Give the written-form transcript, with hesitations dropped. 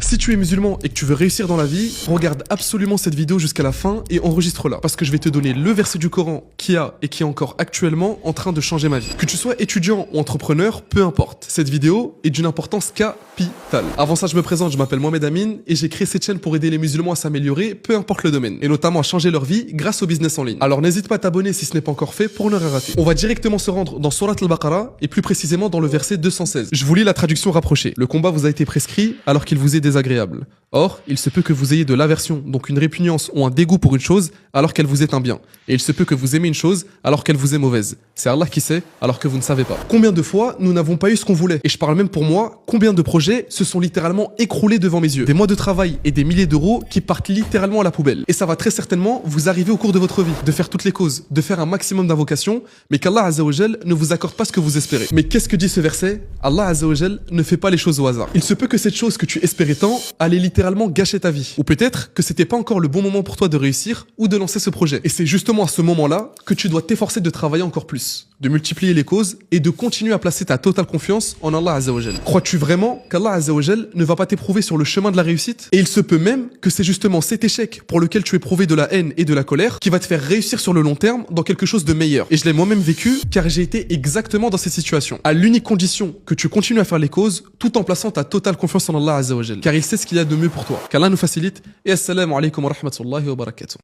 Si tu es musulman et que tu veux réussir dans la vie, regarde absolument cette vidéo jusqu'à la fin et enregistre-la. Parce que je vais te donner le verset du Coran qui a et qui est encore actuellement en train de changer ma vie. Que tu sois étudiant ou entrepreneur, peu importe. Cette vidéo est d'une importance capitale. Avant ça, je me présente, je m'appelle Mohamed Amin et j'ai créé cette chaîne pour aider les musulmans à s'améliorer, peu importe le domaine. Et notamment à changer leur vie grâce au business en ligne. Alors n'hésite pas à t'abonner si ce n'est pas encore fait pour ne rien rater. On va directement se rendre dans Surat al-Baqarah et plus précisément dans le verset 216. Je vous lis la traduction rapprochée. Le combat vous a été prescrit alors qu'il vous est désagréable. Or, il se peut que vous ayez de l'aversion, donc une répugnance ou un dégoût pour une chose, alors qu'elle vous est un bien. Et il se peut que vous aimez une chose, alors qu'elle vous est mauvaise. C'est Allah qui sait, alors que vous ne savez pas. Combien de fois nous n'avons pas eu ce qu'on voulait? Et je parle même pour moi, combien de projets se sont littéralement écroulés devant mes yeux? Des mois de travail et des milliers d'euros qui partent littéralement à la poubelle. Et ça va très certainement vous arriver au cours de votre vie, de faire toutes les causes, de faire un maximum d'invocations, mais qu'Allah Azza wa Jal ne vous accorde pas ce que vous espérez. Mais qu'est-ce que dit ce verset? Allah Azza wa Jal ne fait pas les choses au hasard. Il se peut que cette chose que tu espérais tant allait littéralement gâcher ta vie. Ou peut-être que c'était pas encore le bon moment pour toi de réussir ou de lancer ce projet. Et c'est justement à ce moment-là que tu dois t'efforcer de travailler encore plus, de multiplier les causes et de continuer à placer ta totale confiance en Allah Azza wa Jal. Crois-tu vraiment qu'Allah Azza wa Jal ne va pas t'éprouver sur le chemin de la réussite? Et il se peut même que c'est justement cet échec pour lequel tu es éprouvé de la haine et de la colère qui va te faire réussir sur le long terme dans quelque chose de meilleur. Et je l'ai moi-même vécu car j'ai été exactement dans cette situation. À l'unique condition que tu continues à faire les causes tout en plaçant ta totale confiance en Allah Azza wa Jal. Car il sait ce qu'il y a de mieux pour toi. Qu'Allah nous facilite et assalamu alaikum wa rahmatullahi wa barakatuh.